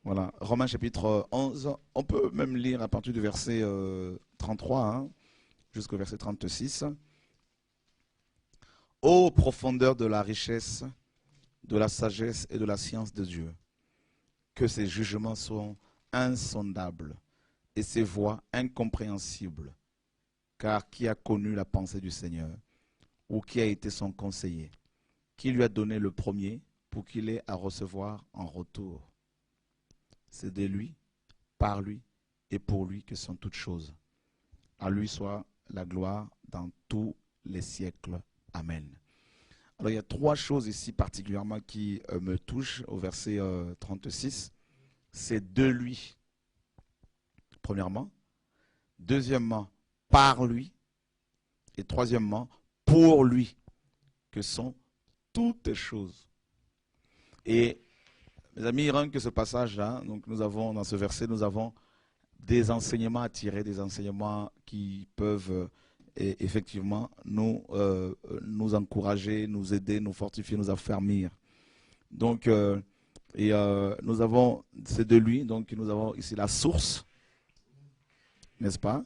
Voilà, Romains chapitre 11, on peut même lire à partir du verset 33 hein, jusqu'au verset 36. Ô profondeur de la richesse, de la sagesse et de la science de Dieu, que ses jugements sont insondables et ses voies incompréhensibles. Car qui a connu la pensée du Seigneur, ou qui a été son conseiller, qui lui a donné le premier pour qu'il ait à recevoir en retour? C'est de lui, par lui et pour lui que sont toutes choses. À lui soit la gloire dans tous les siècles. Amen. Alors il y a trois choses ici particulièrement qui me touchent au verset 36. C'est de lui, premièrement. Deuxièmement, par lui. Et troisièmement, pour lui, que sont toutes choses. Et mes amis, rien que ce passage-là, donc nous avons dans ce verset, nous avons des enseignements à tirer, des enseignements qui peuvent effectivement nous encourager, nous aider, nous fortifier, nous affermir. Donc, nous avons, c'est de lui, donc nous avons ici la source, n'est-ce pas?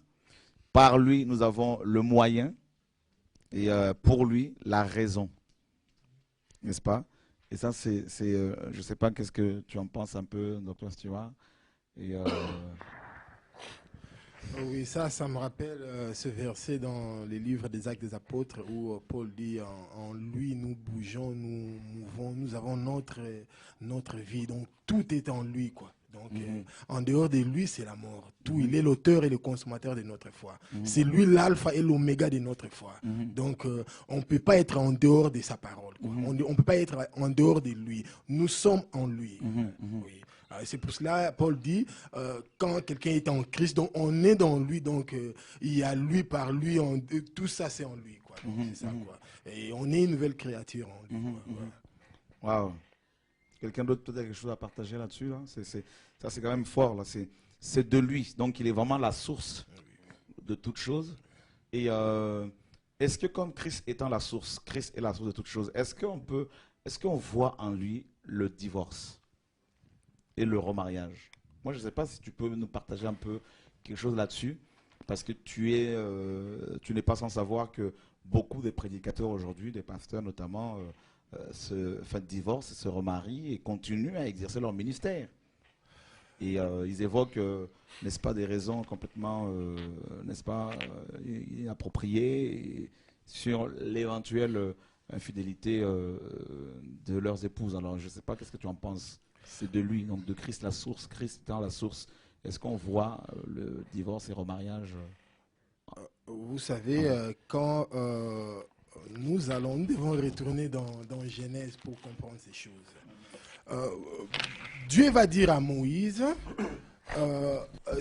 Par lui, nous avons le moyen, et pour lui, la raison, n'est-ce pas? Et ça, je ne sais pas qu'est-ce que tu en penses un peu, docteur Stewart. Et, Oh oui, ça me rappelle ce verset dans les livres des Actes des Apôtres où Paul dit en lui nous bougeons, nous mouvons, nous avons notre vie. Donc tout est en lui, quoi. Donc en dehors de lui, c'est la mort. Tout, il est l'auteur et le consommateur de notre foi. C'est lui l'alpha et l'oméga de notre foi. Donc on ne peut pas être en dehors de sa parole, quoi. On ne peut pas être en dehors de lui. Nous sommes en lui. Oui. C'est pour cela, Paul dit, quand quelqu'un est en Christ, donc on est dans lui, donc il y a lui par lui, tout ça c'est en lui, quoi. Donc c'est ça, quoi. Et on est une nouvelle créature en lui, quoi. Waouh! Quelqu'un d'autre peut-être quelque chose à partager là-dessus là? Ça c'est quand même fort là. C'est de lui, donc il est vraiment la source de toutes choses. Et est-ce que comme Christ étant la source, Christ est la source de toutes choses, est-ce qu'on voit en lui le divorce et le remariage? Moi je ne sais pas si tu peux nous partager un peu quelque chose là-dessus, parce que tu n'es pas sans savoir que beaucoup des prédicateurs aujourd'hui, des pasteurs notamment, divorcent, se remarient et continuent à exercer leur ministère. Et ils évoquent, n'est-ce pas, des raisons complètement, n'est-ce pas, inappropriées sur l'éventuelle infidélité de leurs épouses. Alors, je ne sais pas, qu'est-ce que tu en penses? C'est de lui, donc de Christ la source, Christ étant la source. Est-ce qu'on voit le divorce et remariage Vous savez, quand nous devons retourner dans Genèse pour comprendre ces choses. Euh, Dieu va dire à Moïse,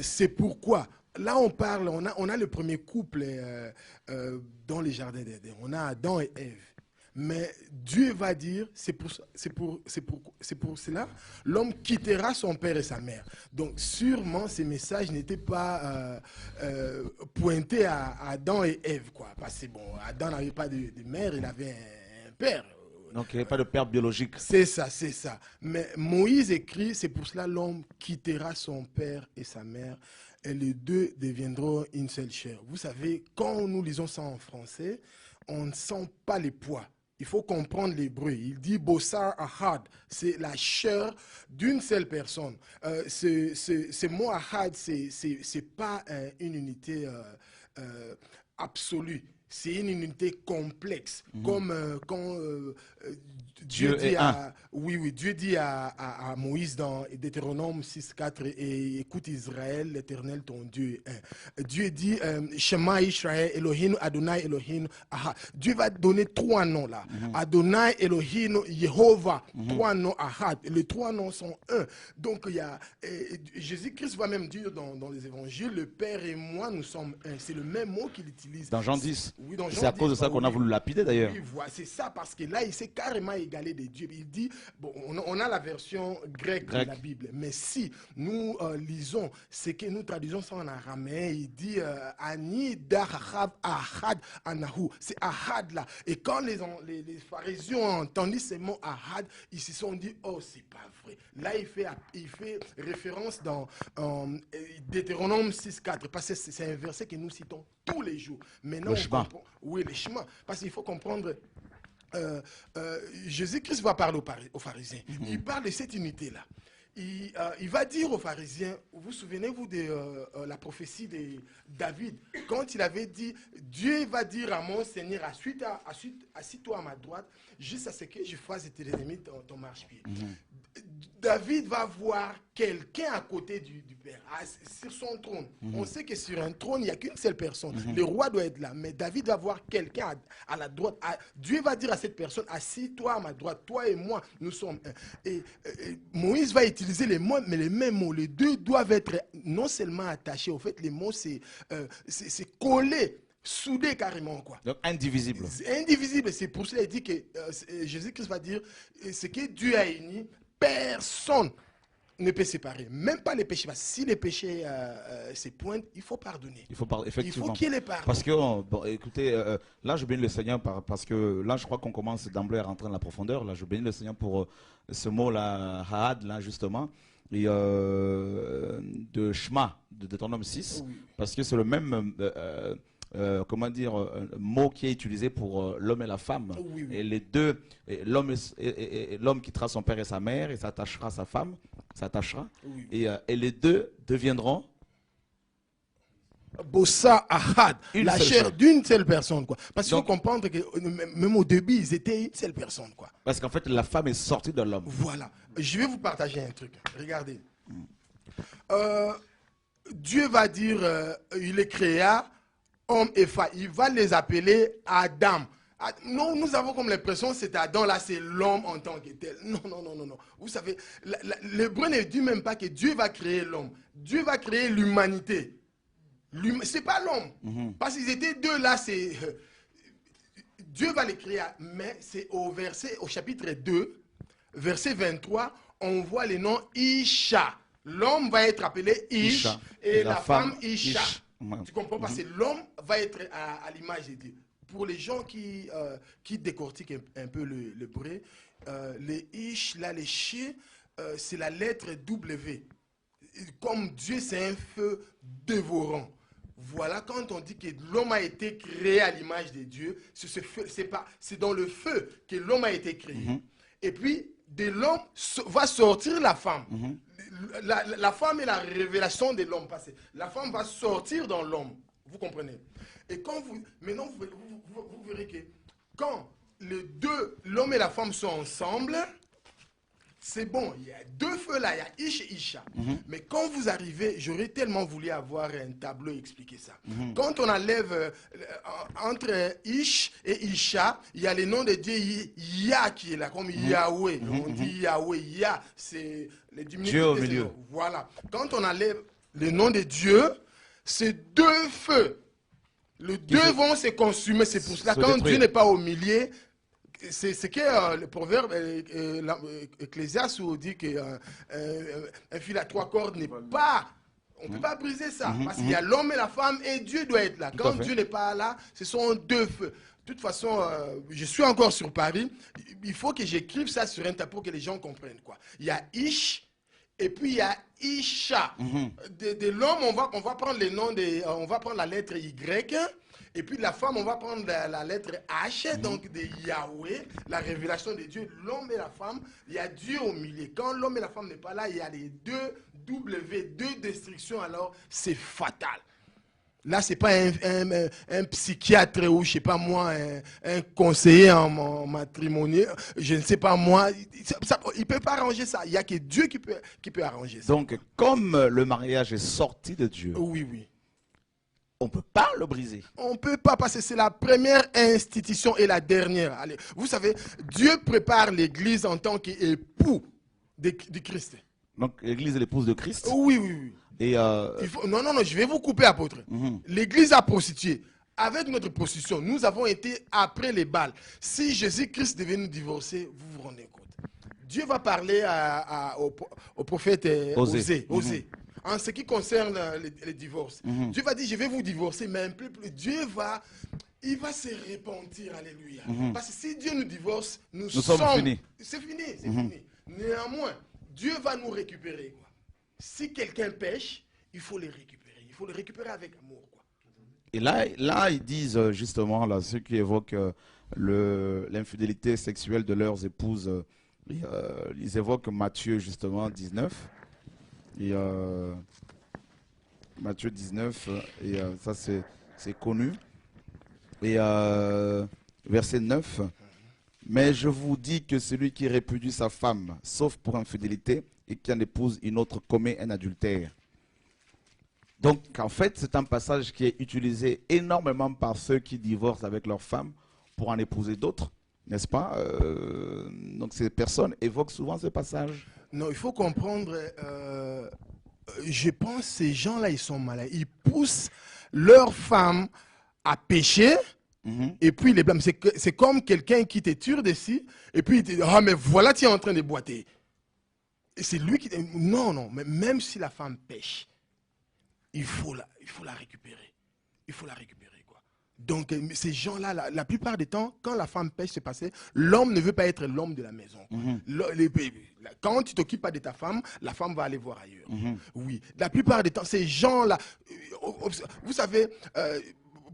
c'est pourquoi. Là, on a le premier couple dans les jardins d'Éden. On a Adam et Ève. Mais Dieu va dire, c'est pour cela, l'homme quittera son père et sa mère. Donc sûrement, ces messages n'étaient pas pointés à Adam et Ève, quoi. Parce que bon, Adam n'avait pas de mère, il avait un père. Donc, il n'y a pas de père biologique. C'est ça, c'est ça. Mais Moïse écrit, c'est pour cela l'homme quittera son père et sa mère et les deux deviendront une seule chair. Vous savez, quand nous lisons ça en français, on ne sent pas les poids. Il faut comprendre l'hébreu. Il dit Bossar Ahad, c'est la chair d'une seule personne. Ce mot Ahad, c'est pas une unité absolue. C'est une unité complexe, comme quand Dieu dit Dieu dit à Moïse dans Deutéronome 6,4 et écoute Israël, l'Éternel ton Dieu est un. Dieu dit Shema Israël, Elohim Adonai Elohim Aha. Dieu va donner trois noms là. Adonai Elohim Yehovah, trois noms Ahad. Les trois noms sont un. Donc il y a Jésus-Christ va même dire dans les évangiles, le Père et moi nous sommes un. C'est le même mot qu'il utilise. Dans Jean 10. Oui, donc C'est à cause de ça qu'on a voulu lapider d'ailleurs. Oui, voilà, c'est ça, parce que là, il s'est carrément égalé de Dieu. Il dit, bon, on a la version grecque de la Bible, mais si nous lisons ce que nous traduisons ça en araméen, il dit Ani Darachav Ahad Anahu. C'est Ahad là. Et quand les pharisiens ont entendu ces mots Ahad, ils se sont dit, oh, c'est pas vrai. Là, il fait référence dans Deutéronome 6,4, parce que c'est un verset que nous citons tous les jours. Maintenant, le chemin. Oui, le chemin. Parce qu'il faut comprendre, Jésus-Christ va parler aux pharisiens. Il parle de cette unité-là. Il va dire aux pharisiens, vous souvenez-vous de la prophétie de David, quand il avait dit, Dieu va dire à mon Seigneur, assis-toi à ma droite, juste à ce que je fasse de tes ennemis ton marchepied. David va voir quelqu'un à côté du Père, sur son trône. On sait que sur un trône, il n'y a qu'une seule personne. Le roi doit être là, mais David va voir quelqu'un à la droite. Dieu va dire à cette personne, assis-toi à ma droite, toi et moi, nous sommes un. Et Moïse va utiliser les mots, mais les mêmes mots. Les deux doivent être non seulement attachés. Au fait, les mots, c'est collé. Soudé carrément, quoi. Donc indivisible. C'est indivisible. C'est pour cela qu'il dit que Jésus-Christ va dire ce que Dieu a uni, personne ne peut séparer. Même pas les péchés. Parce que si les péchés se pointent, il faut pardonner. Il faut parler, effectivement. Il faut qu'il les pardonne. Parce que, bon, écoutez, là je bénis le Seigneur parce que là je crois qu'on commence d'emblée à rentrer dans la profondeur. Là je bénis le Seigneur pour ce mot-là, Haad, là justement. Et de Shema, de Deutéronome 6, oui. Parce que c'est le même comment dire, mot qui est utilisé pour l'homme et la femme. Oui, oui. Et les deux, l'homme quittera son père et sa mère et s'attachera à sa femme, s'attachera. Oui. Et les deux deviendront Bossa Ahad, la chair d'une seule personne, quoi. Parce qu'il faut comprendre que même au début, ils étaient une seule personne, quoi. Parce qu'en fait, la femme est sortie de l'homme. Voilà. Je vais vous partager un truc. Regardez. Dieu va dire, il les créa, homme et femme. Il va les appeler Adam. Non, nous avons comme l'impression que c'est Adam, là, c'est l'homme en tant que tel. Non, non, non, non, non. Vous savez, l'hébreu ne dit même pas que Dieu va créer l'homme. Dieu va créer l'humanité. C'est pas l'homme. Parce qu'ils étaient deux là, c'est Dieu va les créer. Mais c'est au chapitre 2, verset 23, on voit les noms Isha. L'homme va être appelé Ish et la femme Isha. Tu comprends pas? C'est l'homme va être à l'image de Dieu. Pour les gens qui décortiquent un peu l'hébreu, les Ish, là, les Ché, c'est la lettre W. Comme Dieu, c'est un feu dévorant. Voilà, quand on dit que l'homme a été créé à l'image de Dieu, c'est dans le feu que l'homme a été créé. Et puis, de l'homme va sortir la femme. La femme est la révélation de l'homme passé. La femme va sortir dans l'homme. Vous comprenez? Et maintenant, vous verrez que quand l'homme et la femme sont ensemble, c'est bon, il y a deux feux là, il y a Ish et Isha. Mais quand vous arrivez, j'aurais tellement voulu avoir un tableau et expliquer ça. Quand on enlève entre Ish et Isha, il y a le nom de Dieu Yah qui est là, comme Yahweh. On dit Yahweh, Yah, c'est le diminutif. Dieu au milieu. Voilà. Quand on enlève le nom de Dieu, c'est deux feux. Les deux vont se consumer. C'est pour cela, quand Dieu n'est pas au milieu, c'est ce que le proverbe Ecclésiaste dit qu'un fil à trois cordes n'est pas... On ne peut pas briser ça. Parce qu'il y a l'homme et la femme et Dieu doit être là. Quand Dieu n'est pas là, ce sont deux feux. De toute façon, je suis encore sur Paris. Il faut que j'écrive ça sur un tableau pour que les gens comprennent, quoi. Il y a Ish et puis il y a Isha. De l'homme, on va prendre les noms on va prendre la lettre Y. Et puis la femme, on va prendre la lettre H, donc de Yahweh, la révélation de Dieu. L'homme et la femme, il y a Dieu au milieu. Quand l'homme et la femme n'est pas là, il y a les deux W, deux destructions, alors c'est fatal. Là, ce n'est pas un psychiatre ou, je ne sais pas moi, un conseiller en matrimonial, je ne sais pas moi. Il ne peut pas arranger ça. Il n'y a que Dieu qui peut arranger ça. Donc, comme le mariage est sorti de Dieu, oui, oui. On ne peut pas le briser. On ne peut pas, parce que c'est la première institution et la dernière. Allez, vous savez, Dieu prépare l'Église en tant qu'époux du Christ. Donc l'Église est l'épouse de Christ. Oui, oui, oui. Et non, je vais vous couper, apôtre. L'Église a prostitué. avec notre position, nous avons été après les balles. Si Jésus-Christ devait nous divorcer, vous vous rendez compte. Dieu va parler au prophète Osée. Osée. En ce qui concerne les divorces. Dieu va dire, je vais vous divorcer, mais un peu plus. Il va se repentir, alléluia. Parce que si Dieu nous divorce, nous sommes finis. C'est fini, c'est fini. Néanmoins, Dieu va nous récupérer, quoi. Si quelqu'un pêche, il faut le récupérer. Il faut le récupérer avec amour, quoi. Et là, ils disent justement, là, ceux qui évoquent l'infidélité sexuelle de leurs épouses, ils évoquent Matthieu justement 19. Et Matthieu 19, et ça c'est connu. Et verset 9. Mais je vous dis que celui qui répudie sa femme, sauf pour infidélité, et qui en épouse une autre, commet un adultère. Donc, en fait, c'est un passage qui est utilisé énormément par ceux qui divorcent avec leur femme pour en épouser d'autres, n'est-ce pas? Donc, ces personnes évoquent souvent ce passage. Non, il faut comprendre, je pense que ces gens-là, ils sont malades. Ils poussent leur femme à pécher. Et puis ils les blâment. C'est comme quelqu'un qui te tire dessus, et puis il te dit, ah mais voilà, tu es en train de boiter. Et c'est lui qui... Non, mais même si la femme pêche, il faut la récupérer. Il faut la récupérer, quoi. Donc ces gens-là, la plupart du temps, quand la femme pêche, c'est passé, l'homme ne veut pas être l'homme de la maison. Quand tu t'occupes pas de ta femme, la femme va aller voir ailleurs. Oui, la plupart du temps, ces gens-là, vous savez...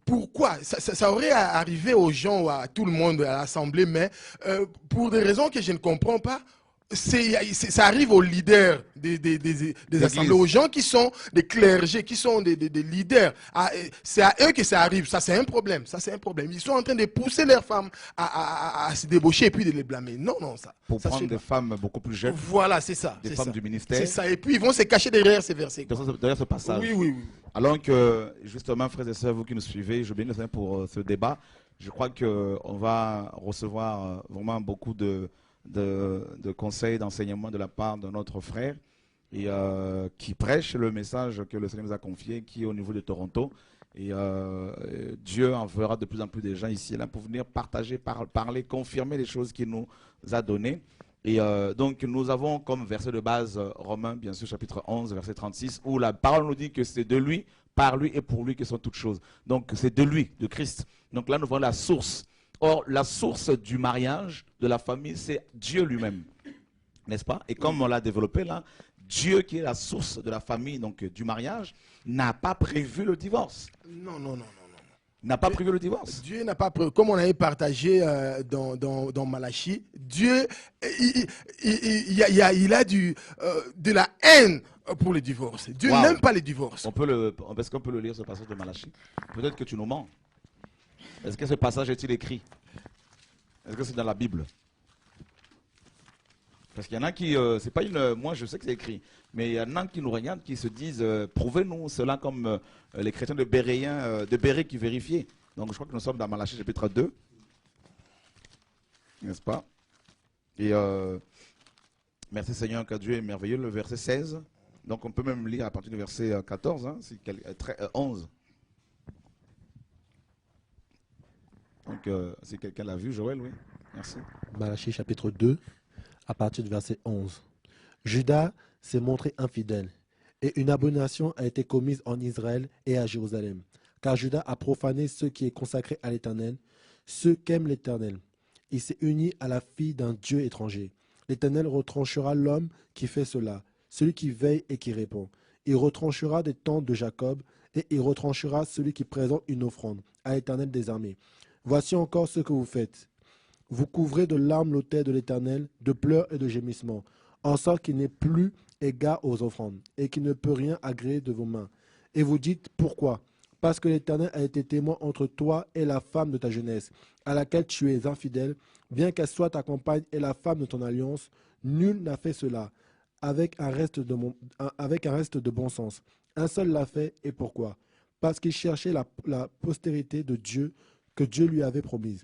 pourquoi ça aurait arrivé aux gens ou à tout le monde à l'Assemblée, mais pour des raisons que je ne comprends pas, ça arrive aux leaders des assemblées, aux gens qui sont des clergés, qui sont des leaders. C'est à eux que ça arrive. Ça, c'est un problème. Ils sont en train de pousser leurs femmes à se débaucher et puis de les blâmer. Non, ça. Pour ça, prendre des femmes beaucoup plus jeunes. Voilà, c'est ça. Des femmes du ministère. C'est ça. Et puis, ils vont se cacher derrière ces versets. Derrière ce passage. Oui. Alors que, justement, frères et sœurs, vous qui nous suivez, je bénis pour ce débat. Je crois qu'on va recevoir vraiment beaucoup de conseils, d'enseignements de la part de notre frère et, qui prêche le message que le Seigneur nous a confié, qui est au niveau de Toronto. Et Dieu enverra de plus en plus de gens ici et là pour venir partager, parler, confirmer les choses qu'il nous a données. Et donc nous avons comme verset de base Romains, bien sûr, chapitre 11, verset 36, où la parole nous dit que c'est de lui, par lui et pour lui que sont toutes choses. Donc c'est de lui, de Christ. Donc là nous voyons la source. Or, la source du mariage, de la famille, c'est Dieu lui-même, n'est-ce pas? Et comme on l'a développé là, Dieu qui est la source de la famille, donc du mariage, n'a pas prévu le divorce. Non. N'a pas prévu le divorce. Dieu n'a pas prévu, comme on avait partagé dans Malachie, Dieu, il a de la haine pour le divorce. Dieu n'aime pas le divorce. Est-ce qu'on peut le lire, ce passage de Malachie? Peut-être que tu nous mens. Est-ce que ce passage est-il écrit? Est-ce que c'est dans la Bible? Parce qu'il y en a qui, c'est pas moi je sais que c'est écrit, mais il y en a qui nous regardent, qui se disent, prouvez-nous cela comme les chrétiens de Bérée qui vérifiaient. Donc je crois que nous sommes dans Malachie chapitre 2, n'est-ce pas? Et merci Seigneur, que Dieu est merveilleux, le verset 16. Donc on peut même lire à partir du verset 14, 11. Donc, si quelqu'un l'a vu, Joël, oui. Merci. Malachie chapitre 2, à partir du verset 11. Judas s'est montré infidèle, et une abomination a été commise en Israël et à Jérusalem. Car Judas a profané ce qui est consacré à l'Éternel, ceux qu'aime l'Éternel. Il s'est uni à la fille d'un Dieu étranger. L'Éternel retranchera l'homme qui fait cela, celui qui veille et qui répond. Il retranchera des tentes de Jacob, et il retranchera celui qui présente une offrande à l'Éternel des armées. Voici encore ce que vous faites. Vous couvrez de larmes l'autel de l'Éternel, de pleurs et de gémissements, en sorte qu'il n'est plus égard aux offrandes, et qu'il ne peut rien agréer de vos mains. Et vous dites, pourquoi? Parce que l'Éternel a été témoin entre toi et la femme de ta jeunesse, à laquelle tu es infidèle, bien qu'elle soit ta compagne et la femme de ton alliance, nul n'a fait cela, avec un reste de bon sens. Un seul l'a fait, et pourquoi? Parce qu'il cherchait la postérité de Dieu, que Dieu lui avait promise.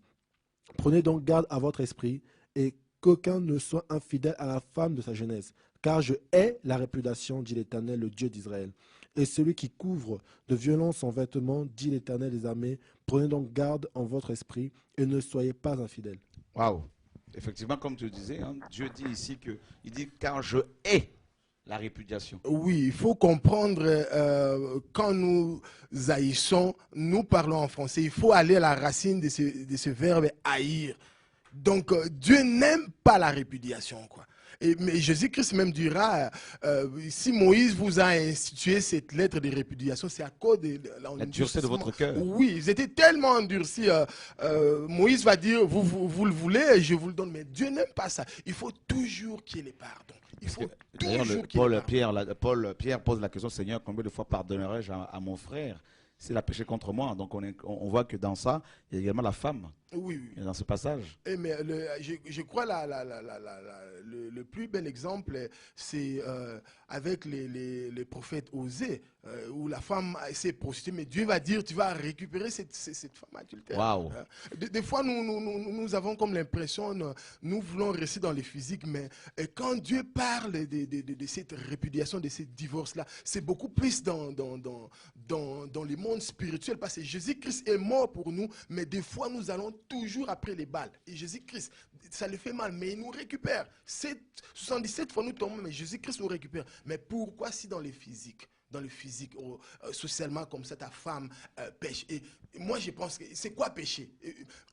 Prenez donc garde à votre esprit et qu'aucun ne soit infidèle à la femme de sa jeunesse, car je hais la réputation, dit l'Éternel, le Dieu d'Israël. et celui qui couvre de violence son vêtement, dit l'Éternel des armées. Prenez donc garde en votre esprit et ne soyez pas infidèles. Waouh. Effectivement, comme tu le disais, hein, Dieu dit ici que, il dit, car je hais la répudiation. Oui, il faut comprendre quand nous haïssons, nous parlons en français, il faut aller à la racine de ce verbe haïr. Donc Dieu n'aime pas la répudiation, quoi. Mais Jésus-Christ même dira, si Moïse vous a institué cette lettre de répudiation, c'est à cause de La dureté de votre cœur. Oui, ils étaient tellement endurcis. Moïse va dire, vous le voulez, je vous le donne. Mais Dieu n'aime pas ça. Il faut toujours qu'il y ait les pardons. Il faut D'ailleurs, toujours qu'il y ait les pardons. Pierre pose la question, Seigneur, combien de fois pardonnerai-je à mon frère s'il a péché contre moi? Donc on voit que dans ça, il y a également la femme. Oui, oui. Dans ce passage. Mais je crois le plus bel exemple, c'est avec les prophètes Osée, où la femme s'est prostituée, mais Dieu va dire, tu vas récupérer cette femme adultère. Waouh. Des fois, nous avons comme l'impression, nous voulons rester dans les physiques, mais quand Dieu parle de cette répudiation, de ce divorce-là, c'est beaucoup plus dans les mondes spirituels, parce que Jésus-Christ est mort pour nous, mais des fois, nous allons toujours après les balles. Et Jésus-Christ, ça le fait mal, mais il nous récupère. 77 fois nous tombons, mais Jésus-Christ nous récupère. Mais pourquoi si dans le physique, socialement comme ça, ta femme pêche? Et moi, je pense que c'est quoi pécher?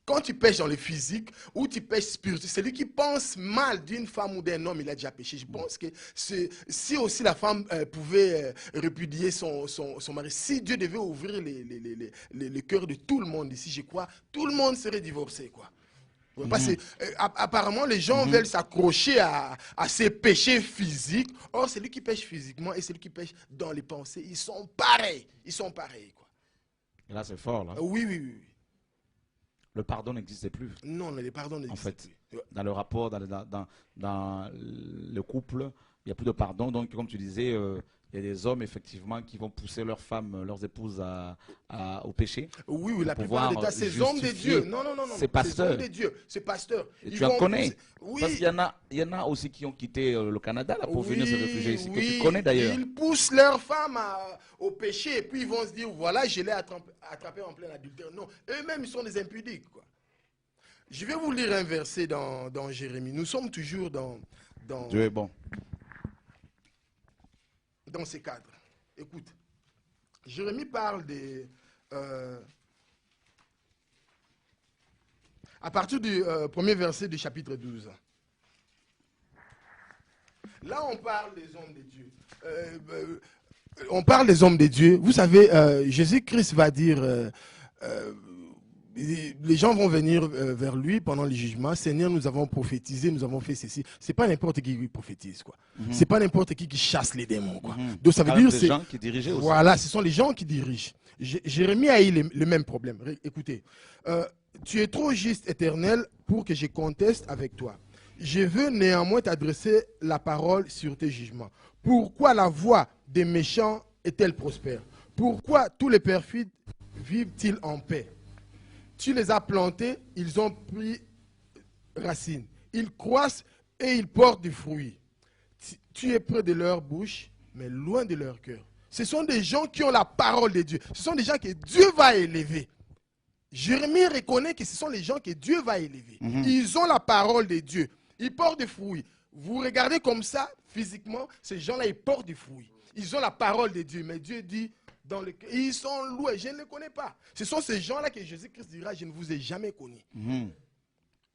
Quand tu pêches dans le physique ou tu pêches spirituel, celui qui pense mal d'une femme ou d'un homme, il a déjà péché. Je pense que si aussi la femme pouvait répudier son mari, si Dieu devait ouvrir le cœur de tout le monde ici, je crois, tout le monde serait divorcé, quoi. Parce que apparemment les gens veulent s'accrocher à ces péchés physiques. Or, celui qui pêche physiquement et celui qui pêche dans les pensées, ils sont pareils. Ils sont pareils, quoi. Et là, c'est fort, là. Oui, oui, oui. Le pardon n'existait plus. Non, le pardon n'existait En fait, plus. dans le rapport, dans le couple, il n'y a plus de pardon. Donc, comme tu disais, il y a des hommes, effectivement, qui vont pousser leurs femmes, leurs épouses au péché. Oui, oui, la pouvoir plupart des cas, c'est hommes de Dieu. Non, non, non, non. C'est pasteur. C'est hommes de Dieu. C'est pasteur. Et tu en connais. Oui. Parce qu'il y en a aussi qui ont quitté le Canada là, pour venir se réfugier ici, que oui. tu connais d'ailleurs. Ils poussent leurs femmes au péché et puis ils vont se dire, voilà, je l'ai attrapé en plein adultère. Non, eux-mêmes, ils sont des impudiques, quoi. Je vais vous lire un verset dans Jérémie. Nous sommes toujours dans Dieu est bon. Dans ces cadres. Écoute, Jérémie parle à partir du premier verset du chapitre 12. Là, on parle des hommes de Dieu. On parle des hommes de Dieu. Vous savez, Jésus-Christ va dire... les gens vont venir vers lui pendant le jugement. Seigneur, nous avons prophétisé, nous avons fait ceci. C'est pas n'importe qui prophétise, quoi. C'est pas n'importe qui chasse les démons, quoi. Donc ça veut dire c'est les gens qui dirigeaient aussi. Voilà, ce sont les gens qui dirigent. Jérémie a eu le même problème. Écoutez, tu es trop juste, Éternel, pour que je conteste avec toi. Je veux néanmoins t'adresser la parole sur tes jugements. Pourquoi la voie des méchants est-elle prospère? Pourquoi tous les perfides vivent-ils en paix? Tu les as plantés, ils ont pris racine. Ils croissent et ils portent du fruit. Tu es près de leur bouche, mais loin de leur cœur. Ce sont des gens qui ont la parole de Dieu. Ce sont des gens que Dieu va élever. Jérémie reconnaît que ce sont les gens que Dieu va élever. Ils ont la parole de Dieu. Ils portent du fruit. Vous regardez comme ça, physiquement, ces gens-là, ils portent du fruit. Ils ont la parole de Dieu. Mais Dieu dit... ils sont loués, je ne les connais pas. Ce sont ces gens-là que Jésus-Christ dira, je ne vous ai jamais connus.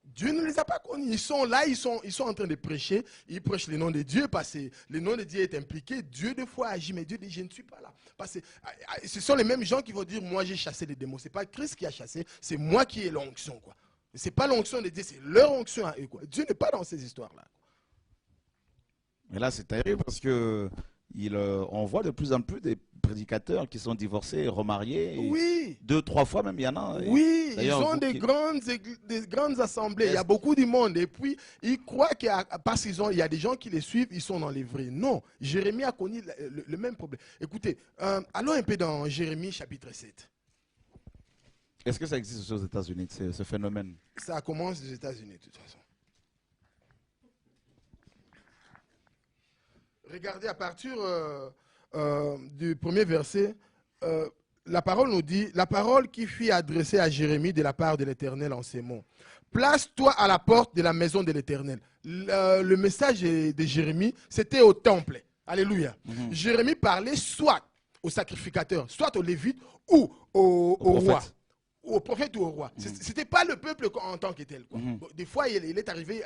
Dieu ne les a pas connus. Ils sont là, ils sont en train de prêcher. Ils prêchent le nom de Dieu parce que le nom de Dieu est impliqué. Dieu des fois agit, mais Dieu dit, je ne suis pas là. Parce que ce sont les mêmes gens qui vont dire, moi j'ai chassé les démons. Ce n'est pas Christ qui a chassé, c'est moi qui ai l'onction, quoi. Ce n'est pas l'onction de Dieu, c'est leur onction à eux, quoi. Dieu n'est pas dans ces histoires-là. Mais là, c'est terrible parce que on voit de plus en plus des prédicateurs qui sont divorcés, remariés. Oui. 2, 3 fois même, il y en a. Oui, ils ont des grandes assemblées. Il y a beaucoup de monde. Et puis, ils croient qu'il y a des gens qui les suivent, ils sont dans les vrais. Non, Jérémie a connu le même problème. Écoutez, allons un peu dans Jérémie chapitre 7. Est-ce que ça existe aussi aux États-Unis, ce phénomène? Ça commence aux États-Unis, de toute façon. Regardez, à partir du premier verset, la parole nous dit, la parole qui fut adressée à Jérémie de la part de l'Éternel en ces mots. Place-toi à la porte de la maison de l'Éternel. Le message de Jérémie, c'était au temple. Alléluia. Jérémie parlait soit au sacrificateur, soit au lévite ou au roi. Au prophète ou au roi. Ce n'était pas le peuple en tant que tel. Bon, des fois, il est arrivé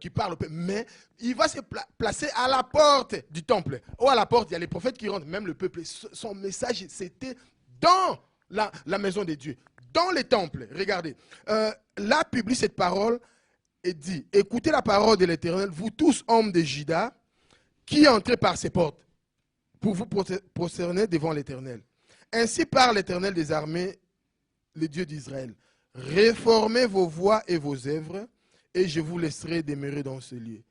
qu'il parle au peuple, mais il va se placer à la porte du temple. Ou à la porte, il y a les prophètes qui rentrent, même le peuple. Son message, c'était dans la maison de Dieu, dans les temples. Regardez, là publie cette parole et dit, écoutez la parole de l'Éternel, vous tous hommes de Juda, qui entrez par ces portes, pour vous prosterner devant l'Éternel. Ainsi parle l'Éternel des armées, le Dieu d'Israël. Réformez vos voies et vos œuvres, et je vous laisserai demeurer dans ce lieu.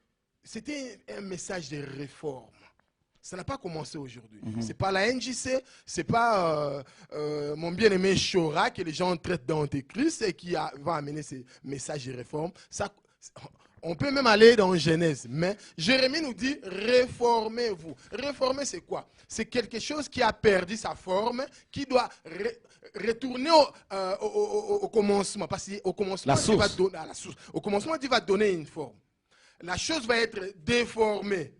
C'était un message de réforme. Ça n'a pas commencé aujourd'hui. Ce n'est pas la NJC, ce n'est pas mon bien-aimé Chora que les gens traitent d'antéchrist et qui va amener ces messages de réforme. Ça, on peut même aller dans Genèse, mais Jérémie nous dit réformez-vous. Réformer, c'est quoi? C'est quelque chose qui a perdu sa forme, qui doit retourner au commencement. Parce qu'au commencement, Dieu va donner, à la source. Au commencement, Dieu va donner une forme. La chose va être déformée.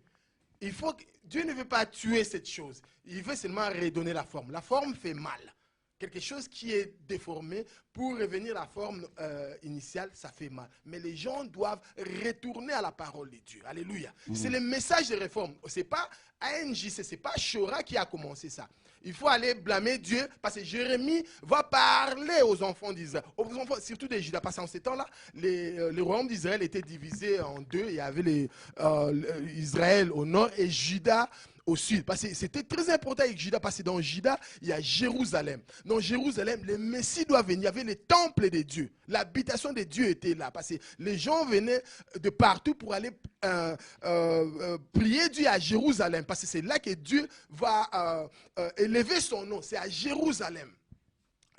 Il faut que, Dieu ne veut pas tuer cette chose. Il veut seulement redonner la forme. La forme fait mal. Quelque chose qui est déformé, pour revenir à la forme initiale, ça fait mal. Mais les gens doivent retourner à la parole de Dieu. Alléluia. C'est le message de réforme. Ce n'est pas ANJC, ce n'est pas Chora qui a commencé ça. Il faut aller blâmer Dieu parce que Jérémie va parler aux enfants d'Israël, aux enfants surtout des Judas. Parce qu'en ces temps-là, le royaume d'Israël était divisé en deux. Il y avait Israël au nord et Juda au sud. Parce que c'était très important avec Juda, parce que dans Juda, il y a Jérusalem. Dans Jérusalem, le Messie doit venir. Il y avait le temple de Dieu. L'habitation de Dieu était là. Parce que les gens venaient de partout pour aller prier Dieu à Jérusalem. Parce que c'est là que Dieu va élever son nom. C'est à Jérusalem.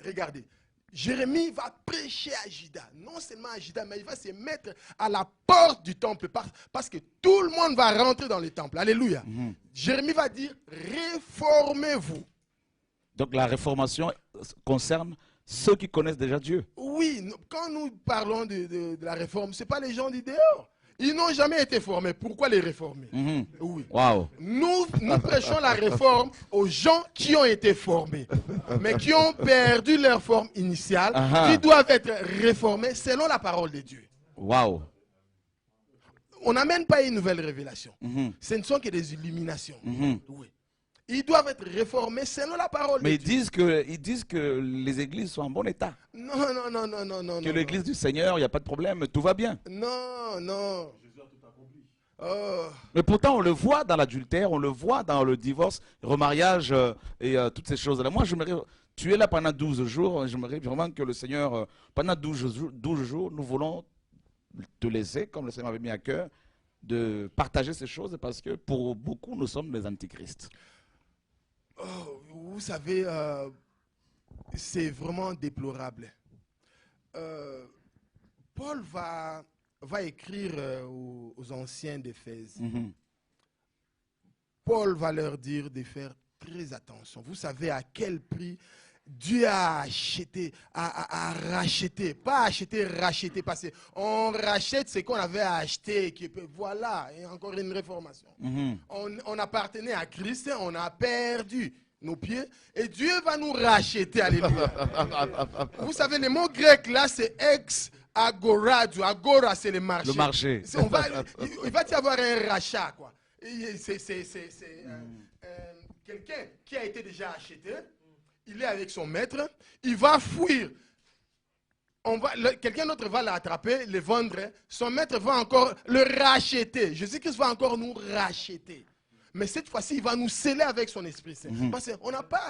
Regardez. Jérémie va prêcher à Juda, non seulement à Juda, mais il va se mettre à la porte du temple parce que tout le monde va rentrer dans le temple. Alléluia. Jérémie va dire, réformez-vous. Donc la réformation concerne ceux qui connaissent déjà Dieu. Oui, quand nous parlons de la réforme, ce n'est pas les gens du dehors. Ils n'ont jamais été formés. Pourquoi les réformer? Oui. Wow. Nous prêchons la réforme aux gens qui ont été formés, mais qui ont perdu leur forme initiale, qui doivent être réformés selon la parole de Dieu. Wow. On n'amène pas une nouvelle révélation. Ce ne sont que des illuminations. Oui. Ils doivent être réformés selon la parole Mais de Dieu. ils disent que les églises sont en bon état. Non. Que l'église du Seigneur, il n'y a pas de problème, tout va bien. Non. Mais pourtant, on le voit dans l'adultère, on le voit dans le divorce, le remariage et toutes ces choses-là. Moi, tu es là pendant 12 jours, j'aimerais vraiment que le Seigneur, pendant 12 jours, nous voulons te laisser, comme le Seigneur avait mis à cœur, de partager ces choses parce que pour beaucoup, nous sommes des antichrists. Vous savez, c'est vraiment déplorable. Paul va écrire aux anciens d'Éphèse. Paul va leur dire de faire très attention. Vous savez à quel prix Dieu a acheté, a racheté. Pas acheté, racheté. Parce qu'on rachète ce qu'on avait acheté. Voilà, et encore une réformation. On appartenait à Christ, on a perdu nos pieds et Dieu va nous racheter. Alléluia. Vous savez, le mot grec là, c'est ex-agora. Agora, c'est le marché. Le marché. Il va y avoir un rachat, quoi. C'est quelqu'un qui a été déjà acheté. Il est avec son maître. Il va fuir. Quelqu'un d'autre va l'attraper, le vendre. Son maître va encore le racheter. Jésus-Christ va encore nous racheter. Mais cette fois-ci, il va nous sceller avec son Esprit Saint. Parce qu'on n'a pas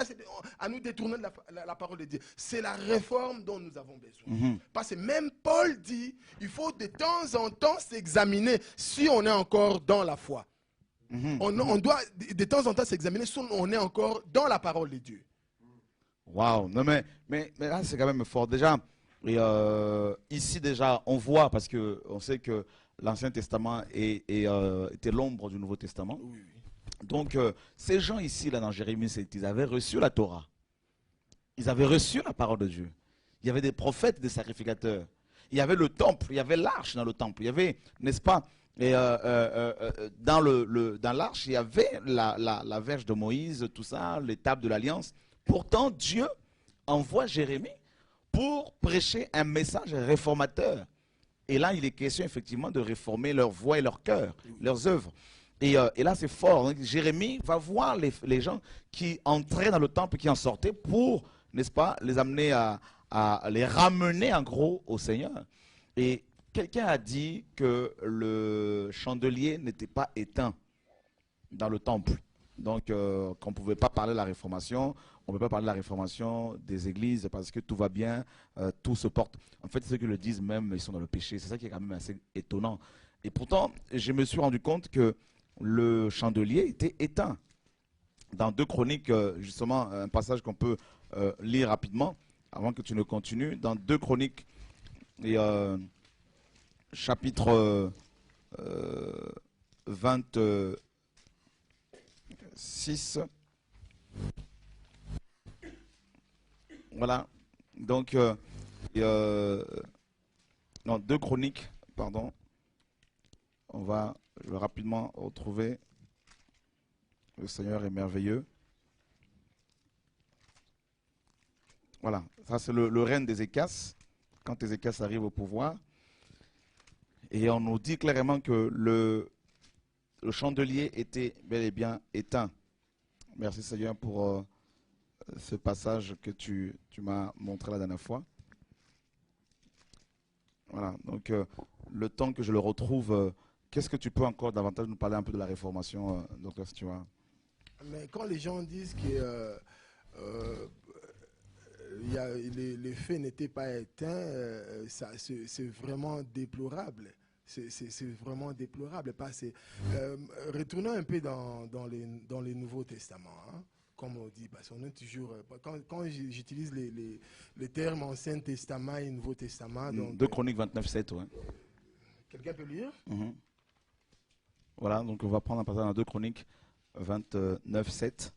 à nous détourner de la parole de Dieu. C'est la réforme dont nous avons besoin. Parce que même Paul dit, il faut de temps en temps s'examiner si on est encore dans la foi. On doit de temps en temps s'examiner si on est encore dans la parole de Dieu. Waouh, non mais là c'est quand même fort. Déjà, et ici déjà, on voit, parce qu'on sait que l'Ancien Testament était l'ombre du Nouveau Testament. Oui. Donc, ces gens ici, là, dans Jérémie 7, ils avaient reçu la Torah. Ils avaient reçu la parole de Dieu. Il y avait des prophètes, des sacrificateurs. Il y avait le temple, il y avait l'arche dans le temple. Il y avait, n'est-ce pas, et, dans l'arche, il y avait la verge de Moïse, tout ça, les tables de l'alliance. Pourtant, Dieu envoie Jérémie pour prêcher un message réformateur. Et là, il est question effectivement de réformer leur voix et leur cœur, leurs œuvres. Et là, c'est fort. Donc, Jérémie va voir les gens qui entraient dans le temple, qui en sortaient pour, n'est-ce pas, les amener à les ramener en gros au Seigneur. Et quelqu'un a dit que le chandelier n'était pas éteint dans le temple. Donc, qu'on ne pouvait pas parler de la réformation, on ne peut pas parler de la réformation des églises parce que tout va bien, tout se porte. En fait, ceux qui le disent même, ils sont dans le péché. C'est ça qui est quand même assez étonnant. Et pourtant, je me suis rendu compte que le chandelier était éteint. Dans 2 Chroniques, justement, un passage qu'on peut lire rapidement, avant que tu ne continues. Dans 2 Chroniques, et, chapitre 26. Voilà. Donc, dans 2 Chroniques, pardon, on va rapidement retrouver. Le Seigneur est merveilleux. Voilà, ça c'est le règne d'Ézéchias, quand Ézéchias arrive au pouvoir. Et on nous dit clairement que le chandelier était bel et bien éteint. Merci Seigneur pour ce passage que tu m'as montré la dernière fois. Voilà, donc le temps que je le retrouve, qu'est-ce que tu peux encore davantage nous parler un peu de la réformation, docteur Stewart? Mais quand les gens disent que les faits n'étaient pas éteints, c'est vraiment déplorable. C'est vraiment déplorable. Retournons un peu dans les Nouveaux Testaments, hein, comme on dit, parce qu'on est toujours... Quand j'utilise les termes Ancien Testament et Nouveau Testament... 2 Chroniques 29:7, ouais. Quelqu'un peut lire? Voilà, donc on va prendre un passage dans 2 Chroniques 29:7.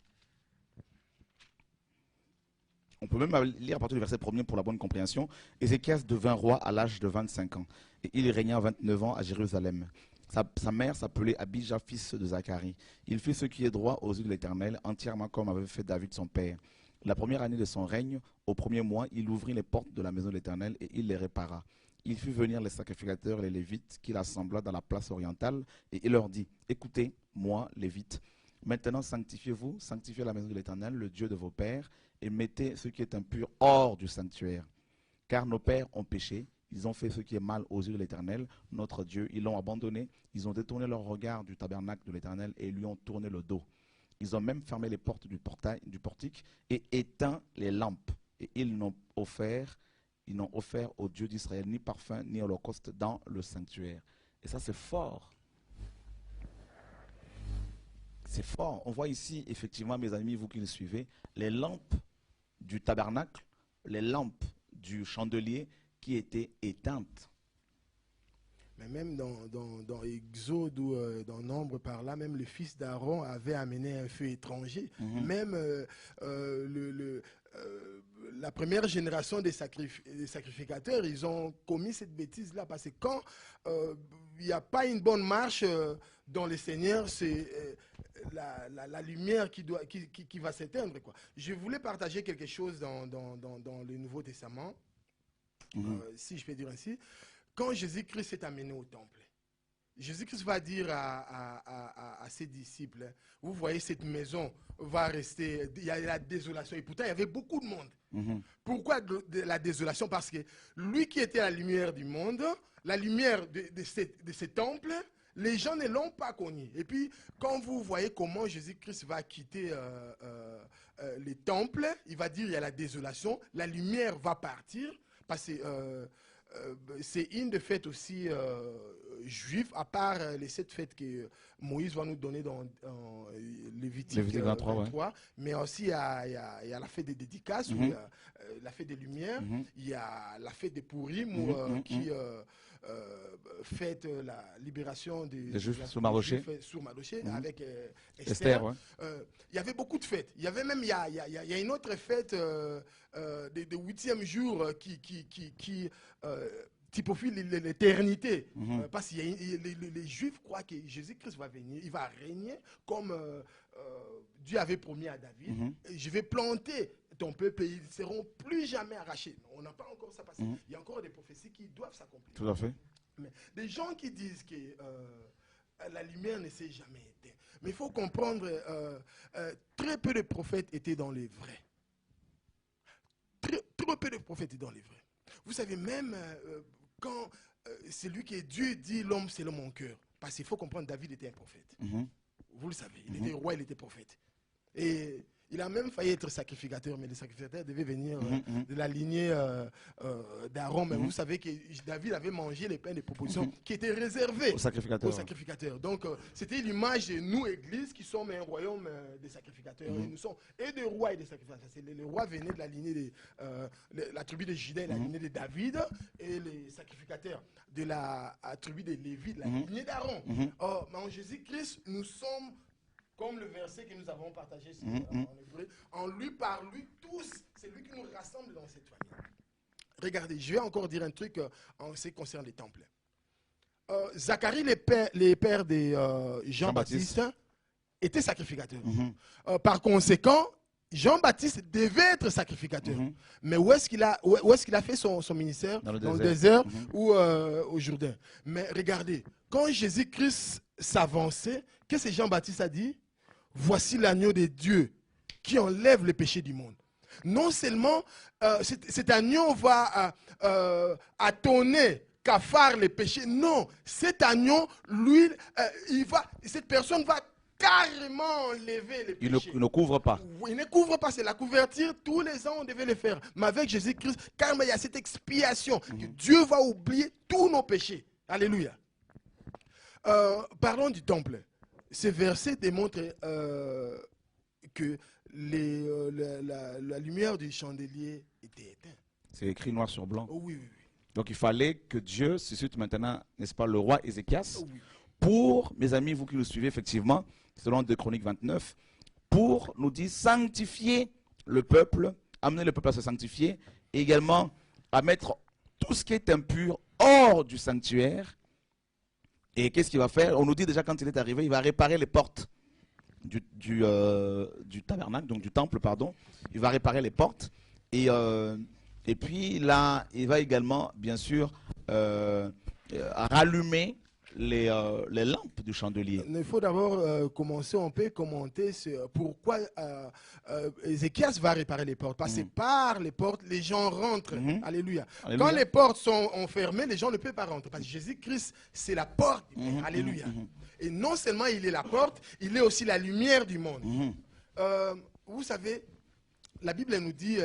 On peut même lire à partir du verset 1er pour la bonne compréhension. Ézéchias devint roi à l'âge de 25 ans. Et il régna 29 ans à Jérusalem. Sa mère s'appelait Abijah, fils de Zacharie. Il fit ce qui est droit aux yeux de l'Éternel, entièrement comme avait fait David son père. La première année de son règne, au premier mois, il ouvrit les portes de la maison de l'Éternel et il les répara. Il fit venir les sacrificateurs et les Lévites qu'il assembla dans la place orientale et il leur dit, écoutez, moi, Lévites, maintenant sanctifiez-vous, sanctifiez la maison de l'Éternel, le Dieu de vos pères, et mettez ce qui est impur hors du sanctuaire. Car nos pères ont péché, ils ont fait ce qui est mal aux yeux de l'Éternel, notre Dieu. Ils l'ont abandonné, ils ont détourné leur regard du tabernacle de l'Éternel et lui ont tourné le dos. Ils ont même fermé les portes du portique et éteint les lampes. Et ils n'ont offert au Dieu d'Israël ni parfum ni holocauste dans le sanctuaire. Et ça c'est fort. C'est fort. On voit ici, effectivement, mes amis, vous qui le suivez, les lampes du tabernacle, les lampes du chandelier qui étaient éteintes. Mais même dans Exode ou dans Nombre par là, même le fils d'Aaron avait amené un feu étranger. Même la première génération des sacrificateurs, ils ont commis cette bêtise-là. Parce que quand il n'y a pas une bonne marche dans le Seigneur, c'est la lumière qui va s'éteindre. Je voulais partager quelque chose dans le Nouveau Testament, si je peux dire ainsi. Quand Jésus-Christ est amené au temple, Jésus-Christ va dire à ses disciples, vous voyez, cette maison va rester, il y a la désolation. Et pourtant, il y avait beaucoup de monde. Pourquoi la désolation? Parce que lui qui était la lumière du monde, la lumière de ces temples, les gens ne l'ont pas connu. Et puis, quand vous voyez comment Jésus-Christ va quitter les temples, il va dire il y a la désolation, la lumière va partir, parce que c'est une des fêtes aussi juifs, à part les 7 fêtes que Moïse va nous donner dans Lévitique Lévitique 23, 23, mais aussi il y a la fête des dédicaces, où il y a, la fête des Lumières, il y a la fête des Pourim, qui fête la libération des Juifs sur Mardoché, avec Esther. Ouais. Il y avait beaucoup de fêtes. Il y avait même, il y a une autre fête des 8e jour qui typifie l'éternité. Parce que les Juifs croient que Jésus-Christ va venir, il va régner comme Dieu avait promis à David. Je vais planter ton peuple et ils ne seront plus jamais arrachés. On n'a pas encore ça parce qu'il y a encore des prophéties qui doivent s'accomplir. Tout à fait. Mais des gens qui disent que la lumière ne s'est jamais éteinte. Mais il faut comprendre, très peu de prophètes étaient dans les vrais. Très peu de prophètes étaient dans les vrais. Vous savez, même quand c'est lui qui est Dieu dit l'homme c'est l'homme en cœur. Parce qu'il faut comprendre, David était un prophète. Vous le savez, il était roi, il était prophète. Et il a même failli être sacrificateur, mais le sacrificateur devait venir de la lignée d'Aaron. Mais vous savez que David avait mangé les pains de proposition qui étaient réservés aux sacrificateurs. Donc, c'était l'image de nous, Église, qui sommes un royaume des sacrificateurs. Et nous sommes et des rois et des sacrificateurs. Les rois venaient de la lignée de la tribu de Juda et la lignée de David, et les sacrificateurs de la tribu de Lévi, de la lignée d'Aaron. Or, mais en Jésus-Christ, nous sommes comme le verset que nous avons partagé en hébreu, en lui, par lui, tous, c'est lui qui nous rassemble dans cette famille. Regardez, je vais encore dire un truc en ce qui concerne les temples. Zacharie, les pères de Jean-Baptiste, étaient sacrificateurs. Par conséquent, Jean-Baptiste devait être sacrificateur. Mais où est-ce qu'il a fait son ministère? Dans le désert ou au Jourdain. Mais regardez, quand Jésus-Christ s'avançait, qu'est-ce que Jean-Baptiste a dit? Voici l'agneau de Dieu qui enlève le péché du monde. Non seulement cet agneau va attonner, cafard les péchés. Non, cet agneau, lui, cette personne va carrément enlever les péchés. Il ne couvre pas. Il ne couvre pas, c'est la couverture. Tous les ans, on devait le faire. Mais avec Jésus-Christ, car il y a cette expiation, que Dieu va oublier tous nos péchés. Alléluia. Parlons du temple. Ce verset démontre que la lumière du chandelier était éteinte. C'est écrit noir sur blanc. Oh, oui. Donc il fallait que Dieu suscite maintenant, n'est-ce pas, le roi Ézéchias, pour, mes amis, vous qui nous suivez effectivement, selon 2 Chroniques 29, pour nous dire sanctifier le peuple, amener le peuple à se sanctifier, et également à mettre tout ce qui est impur hors du sanctuaire. Et qu'est-ce qu'il va faire? On nous dit déjà quand il est arrivé, il va réparer les portes du tabernacle, donc du temple, pardon. Il va réparer les portes. Et puis là, il va également, bien sûr, rallumer les lampes du chandelier. Il faut d'abord commencer, on peut commenter sur pourquoi Ézéchias va réparer les portes. Parce que par les portes, les gens rentrent. Alléluia. Quand les portes sont fermées, les gens ne peuvent pas rentrer. Parce que Jésus-Christ, c'est la porte. Alléluia. Et non seulement il est la porte, il est aussi la lumière du monde. Vous savez, la Bible nous dit,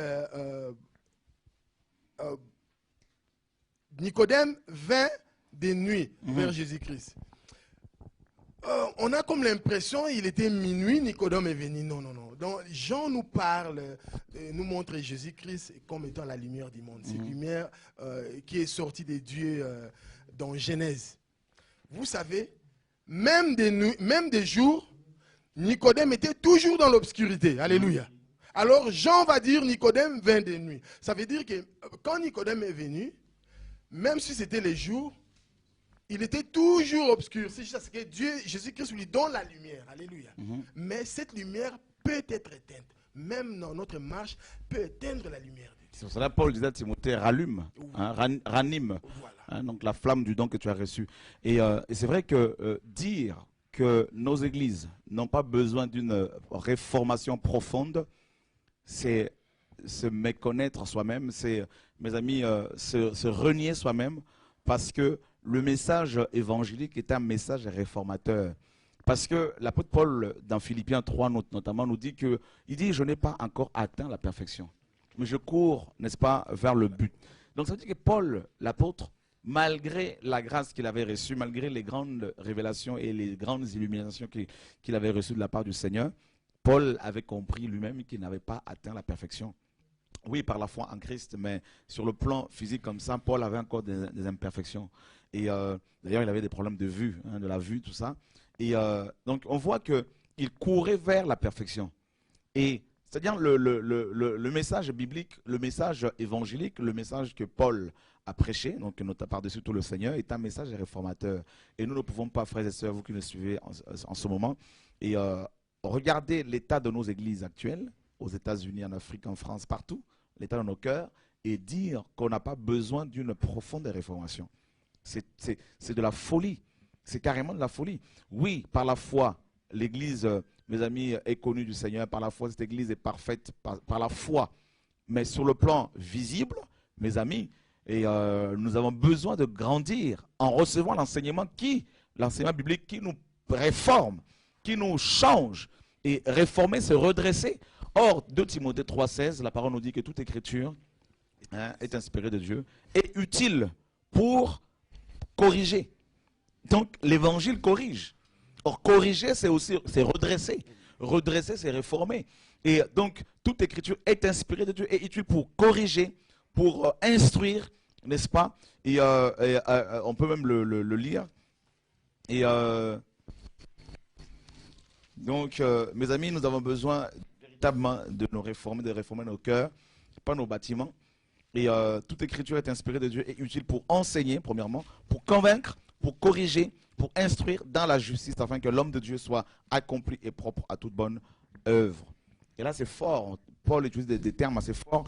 Nicodème vint de nuit vers Jésus-Christ. On a comme l'impression il était minuit, Nicodème est venu. Non. Donc Jean nous parle, nous montre Jésus-Christ comme étant la lumière du monde. Cette lumière qui est sortie de Dieu dans Genèse. Vous savez, même des jours, Nicodème était toujours dans l'obscurité. Alléluia. Alors Jean va dire Nicodème vint de nuit. Ça veut dire que quand Nicodème est venu, même si c'était les jours, il était toujours obscur. C'est juste que Dieu, Jésus-Christ lui donne la lumière. Alléluia. Mais cette lumière peut être éteinte. Même dans notre marche, peut éteindre la lumière de Dieu. C'est pour cela que Paul disait à Timothée, rallume, ranime. Voilà. Donc la flamme du don que tu as reçu. Et c'est vrai que dire que nos églises n'ont pas besoin d'une réformation profonde, c'est se méconnaître soi-même, c'est, mes amis, se renier soi-même, parce que le message évangélique est un message réformateur. Parce que l'apôtre Paul, dans Philippiens 3 notamment, nous dit que, il dit, je n'ai pas encore atteint la perfection, mais je cours, n'est-ce pas, vers le but. Donc ça veut dire que Paul, l'apôtre, malgré la grâce qu'il avait reçue, malgré les grandes révélations et les grandes illuminations qu'il avait reçues de la part du Seigneur, Paul avait compris lui-même qu'il n'avait pas atteint la perfection. Oui, par la foi en Christ, mais sur le plan physique comme ça, Paul avait encore des imperfections. Et d'ailleurs, il avait des problèmes de vue, hein, de la vue, tout ça. Et donc, on voit qu'il courait vers la perfection. Et c'est-à-dire le message biblique, le message évangélique, le message que Paul a prêché, donc notamment par-dessus tout le Seigneur, est un message réformateur. Et nous ne pouvons pas, frères et sœurs, vous qui nous suivez en ce moment, et regardez l'état de nos églises actuelles, aux États-Unis, en Afrique, en France, partout, l'état de nos cœurs, et dire qu'on n'a pas besoin d'une profonde réformation. C'est de la folie. C'est carrément de la folie. Oui, par la foi, l'Église, mes amis, est connue du Seigneur. Par la foi, cette Église est parfaite par la foi. Mais sur le plan visible, mes amis, et nous avons besoin de grandir en recevant l'enseignement biblique qui nous réforme, qui nous change. Et réformer, c'est redresser. Or, 2 Timothée 3,16, la parole nous dit que toute écriture est inspirée de Dieu, est utile pour corriger. Donc, l'évangile corrige. Or, corriger, c'est redresser. Redresser, c'est réformer. Et donc, toute écriture est inspirée de Dieu, est utile pour corriger, pour instruire, n'est-ce pas? Et on peut même le lire. Et donc, mes amis, nous avons besoin véritablement de nous réformer, de réformer nos cœurs, pas nos bâtiments. Et toute écriture est inspirée de Dieu et utile pour enseigner, premièrement, pour convaincre, pour corriger, pour instruire dans la justice, afin que l'homme de Dieu soit accompli et propre à toute bonne œuvre. Et là, c'est fort. Paul utilise des termes assez forts.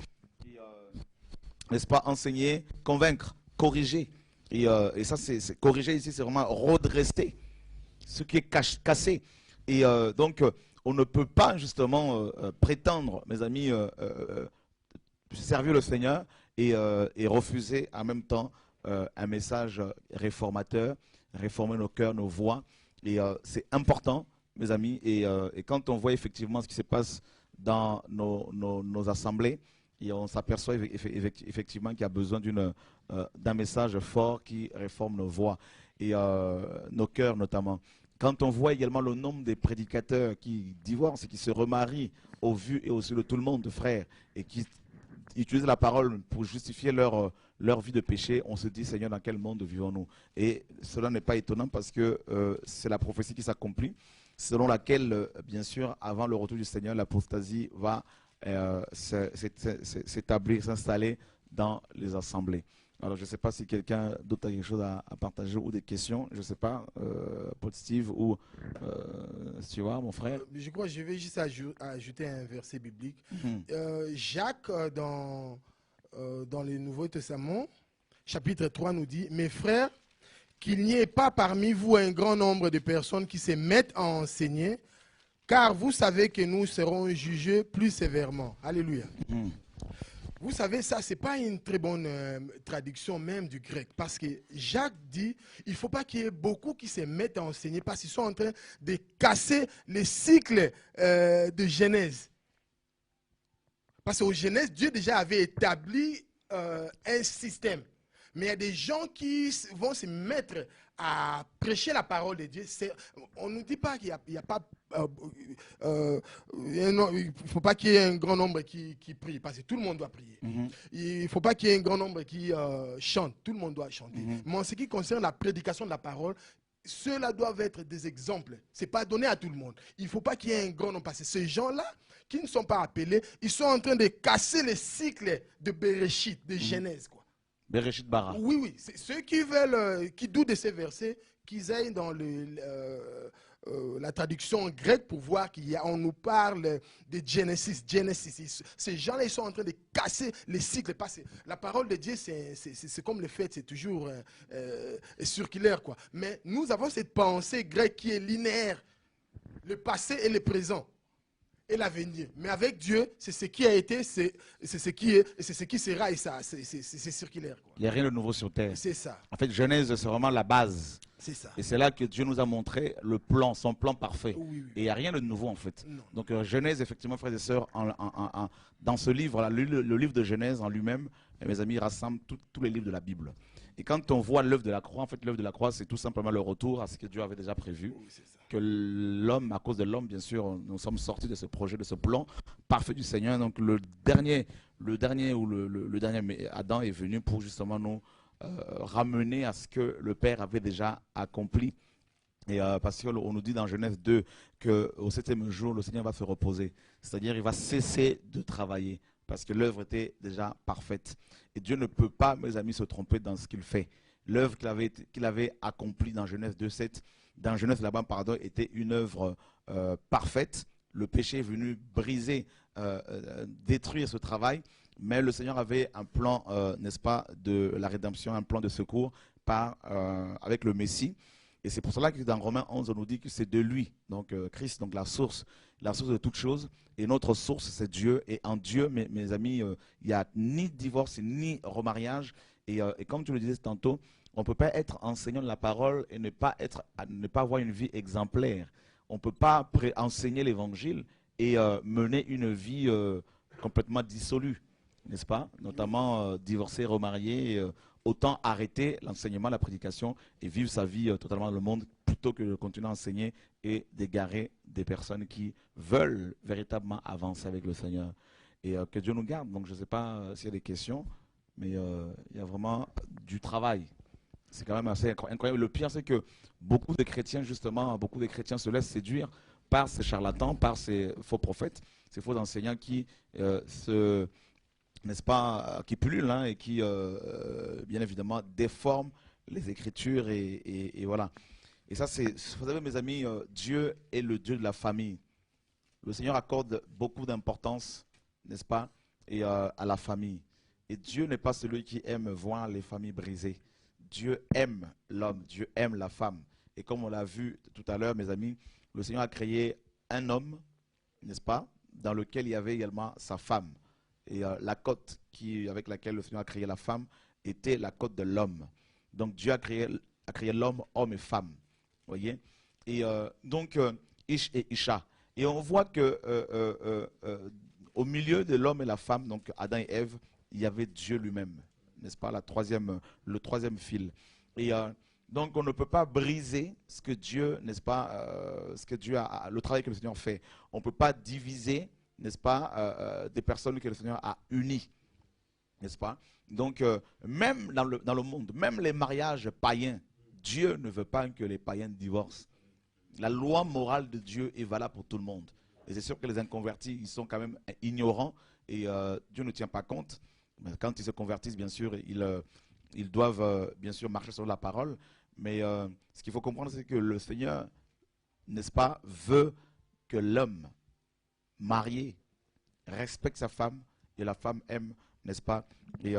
N'est-ce pas? Enseigner, convaincre, corriger. Et ça, c'est corriger ici, c'est vraiment redresser ce qui est cassé. Et donc, on ne peut pas justement prétendre, mes amis, servir le Seigneur et refuser en même temps un message réformateur, réformer nos cœurs, nos voix. Et c'est important, mes amis. Et quand on voit effectivement ce qui se passe dans nos assemblées, et on s'aperçoit effectivement qu'il y a besoin d'un message fort qui réforme nos voix et nos cœurs notamment. Quand on voit également le nombre des prédicateurs qui divorcent et qui se remarient au vu et au su de tout le monde, frères, et qui utilisent la parole pour justifier leur vie de péché, on se dit, Seigneur, dans quel monde vivons-nous? Et cela n'est pas étonnant parce que c'est la prophétie qui s'accomplit, selon laquelle, bien sûr, avant le retour du Seigneur, l'apostasie va s'établir, s'installer dans les assemblées. Alors, je ne sais pas si quelqu'un d'autre a quelque chose à partager ou des questions. Je ne sais pas, Paul Steve ou Stewart, mon frère. Je crois que je vais juste ajouter un verset biblique. Jacques, dans le Nouveau Testament, chapitre 3, nous dit « Mes frères, qu'il n'y ait pas parmi vous un grand nombre de personnes qui se mettent à enseigner, car vous savez que nous serons jugés plus sévèrement. » Alléluia. Vous savez, ça, ce n'est pas une très bonne traduction même du grec. Parce que Jacques dit, il ne faut pas qu'il y ait beaucoup qui se mettent à enseigner parce qu'ils sont en train de casser les cycles de Genèse. Parce qu'au Genèse, Dieu déjà avait établi un système. Mais il y a des gens qui vont se mettre à prêcher la parole de Dieu. On ne nous dit pas qu'il n'y a pas... il ne faut pas qu'il y ait un grand nombre qui prie, parce que tout le monde doit prier. Il ne faut pas qu'il y ait un grand nombre qui chante, tout le monde doit chanter. Mais en ce qui concerne la prédication de la parole, ceux-là doivent être des exemples. Ce n'est pas donné à tout le monde. Il ne faut pas qu'il y ait un grand nombre, parce que ces gens-là, qui ne sont pas appelés, ils sont en train de casser les cycles de Bereshit, de Genèse, quoi. Bereshit Bara. Oui, oui. C'est ceux qui veulent, qui doutent de ces versets, qu'ils aillent dans la traduction grecque pour voir qu'on nous parle de Genesis. Ces gens-là, ils sont en train de casser les cycles. Parce que la parole de Dieu, c'est comme le fait, c'est toujours circulaire, quoi. Mais nous avons cette pensée grecque qui est linéaire. Le passé et le présent. Et l'avenir. Mais avec Dieu, c'est ce qui a été, c'est ce qui est, et c'est ce qui sera, et ça, c'est circulaire, quoi. Il n'y a rien de nouveau sur terre. C'est ça. En fait, Genèse, c'est vraiment la base. C'est ça. Et c'est là que Dieu nous a montré le plan, son plan parfait. Oui, oui. Et il n'y a rien de nouveau, en fait. Non. Donc, Genèse, effectivement, frères et sœurs, dans ce livre, le livre de Genèse en lui-même, mes amis, rassemble tous les livres de la Bible. Et quand on voit l'œuvre de la croix, en fait, l'œuvre de la croix, c'est tout simplement le retour à ce que Dieu avait déjà prévu. Oui, c'est ça. Que l'homme, à cause de l'homme, bien sûr, nous sommes sortis de ce projet, de ce plan parfait du Seigneur. Donc le dernier Adam est venu pour justement nous ramener à ce que le Père avait déjà accompli. Et parce qu'on nous dit dans Genèse 2 qu'au 7e jour, le Seigneur va se reposer. C'est-à-dire il va cesser de travailler parce que l'œuvre était déjà parfaite. Et Dieu ne peut pas, mes amis, se tromper dans ce qu'il fait. L'œuvre qu'il avait accomplie dans Genèse 2,7, dans Genèse là-bas, pardon, était une œuvre parfaite. Le péché est venu briser, détruire ce travail, mais le Seigneur avait un plan, n'est-ce pas, de la rédemption, un plan de secours avec le Messie. Et c'est pour cela que dans Romains 11, on nous dit que c'est de lui, donc Christ, donc la source de toutes choses. Et notre source, c'est Dieu. Et en Dieu, mes amis, il n'y a ni divorce, ni remariage. Et comme tu le disais tantôt, on ne peut pas être enseignant de la parole et ne pas avoir une vie exemplaire. On ne peut pas enseigner l'évangile et mener une vie complètement dissolue, n'est-ce pas? Notamment divorcé, remarié. Autant arrêter l'enseignement, la prédication et vivre sa vie totalement dans le monde plutôt que de continuer à enseigner et d'égarer des personnes qui veulent véritablement avancer avec le Seigneur. Et que Dieu nous garde. Donc je ne sais pas s'il y a des questions, mais il y a vraiment du travail. C'est quand même assez incroyable. Le pire, c'est que beaucoup de chrétiens, justement, se laissent séduire par ces charlatans, par ces faux prophètes, ces faux enseignants qui n'est-ce pas, qui pullulent hein, et qui, bien évidemment, déforment les Écritures et voilà. Et ça, vous savez, mes amis, Dieu est le Dieu de la famille. Le Seigneur accorde beaucoup d'importance, n'est-ce pas, et, à la famille. Et Dieu n'est pas celui qui aime voir les familles brisées. Dieu aime l'homme, Dieu aime la femme. Et comme on l'a vu tout à l'heure, mes amis, le Seigneur a créé un homme, n'est-ce pas, dans lequel il y avait également sa femme. Et la cote avec laquelle le Seigneur a créé la femme était la cote de l'homme. Donc Dieu a créé l'homme, homme et femme. Voyez. Et donc Ish et Isha. Et on voit que au milieu de l'homme et la femme, donc Adam et Ève, il y avait Dieu lui-même, n'est-ce pas, le troisième fil. Et donc on ne peut pas briser ce que Dieu, n'est-ce pas, le travail que le Seigneur fait. On ne peut pas diviser, n'est-ce pas, des personnes que le Seigneur a unies, n'est-ce pas? Donc, même dans le monde, même les mariages païens, Dieu ne veut pas que les païens divorcent. La loi morale de Dieu est valable pour tout le monde. Et c'est sûr que les inconvertis, ils sont quand même ignorants et Dieu ne tient pas compte. Mais quand ils se convertissent, bien sûr, ils doivent bien sûr marcher sur la parole. Mais ce qu'il faut comprendre, c'est que le Seigneur, n'est-ce pas, veut que l'homme marié respecte sa femme et la femme aime, n'est-ce pas, et,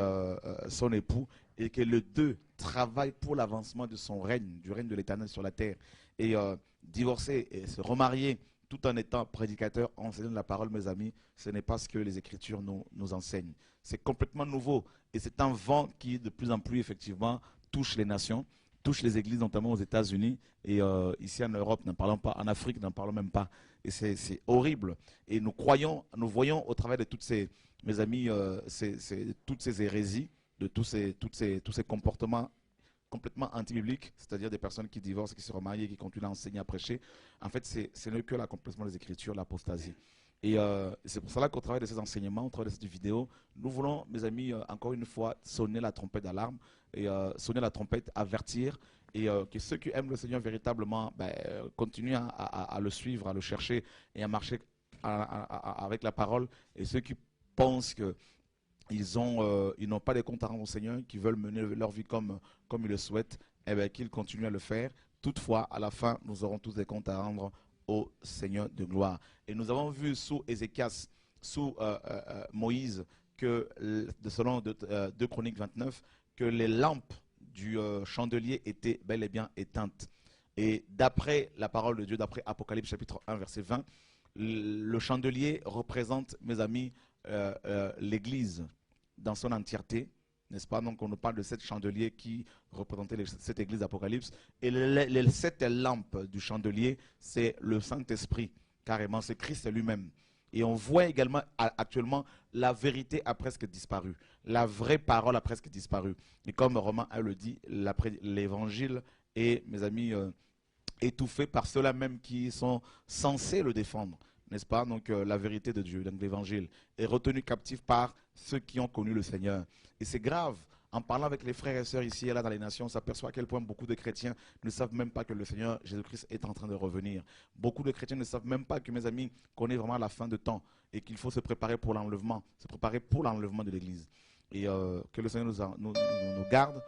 son époux, et que les deux travaillent pour l'avancement de son règne, du règne de l'Éternel sur la terre. Et divorcer et se remarier tout en étant prédicateur, enseignant la parole, mes amis, ce n'est pas ce que les Écritures nous enseignent. C'est complètement nouveau et c'est un vent qui de plus en plus effectivement touche les nations, touche les églises, notamment aux États-Unis et ici en Europe, n'en parlons pas, en Afrique, n'en parlons même pas. Et c'est horrible. Et nous voyons au travers de toutes ces, mes amis, toutes ces hérésies, de tous ces comportements complètement anti-bibliques, c'est-à-dire des personnes qui divorcent, qui se remarient, qui continuent à enseigner, à prêcher. En fait, ce n'est que l'accomplissement des Écritures, l'apostasie. Et c'est pour cela qu'au travers de ces enseignements, au travers de cette vidéo, nous voulons, mes amis, encore une fois, sonner la trompette d'alarme, et sonner la trompette, avertir, et que ceux qui aiment le Seigneur véritablement continuent à le suivre, à le chercher et à marcher avec la parole, et ceux qui pensent que ils n'ont pas de compte à rendre au Seigneur, qui veulent mener leur vie comme ils le souhaitent, eh bien, qu'ils continuent à le faire. Toutefois, à la fin, nous aurons tous des comptes à rendre au Seigneur de gloire. Et nous avons vu sous Ézéchias, sous Moïse, que selon 2 Chroniques 29, que les lampes du chandelier étaient bel et bien éteintes. Et d'après la parole de Dieu, d'après Apocalypse chapitre 1, verset 20, le chandelier représente, mes amis, l'Église dans son entièreté, n'est-ce pas? Donc on nous parle de 7 chandeliers qui représentaient cette église d'Apocalypse. Et les 7 lampes du chandelier, c'est le Saint-Esprit, carrément, c'est Christ lui-même. Et on voit également actuellement, la vérité a presque disparu. La vraie parole a presque disparu. Et comme Romain 1 le dit, l'évangile est, mes amis, étouffé par ceux-là même qui sont censés le défendre, n'est-ce pas? Donc la vérité de Dieu, donc l'évangile, est retenu captif par ceux qui ont connu le Seigneur. Et c'est grave. En parlant avec les frères et sœurs ici et là dans les nations, on s'aperçoit à quel point beaucoup de chrétiens ne savent même pas que le Seigneur Jésus-Christ est en train de revenir. Beaucoup de chrétiens ne savent même pas que, mes amis, qu'on est vraiment à la fin de temps et qu'il faut se préparer pour l'enlèvement, se préparer pour l'enlèvement de l'Église. Et que le Seigneur nous garde.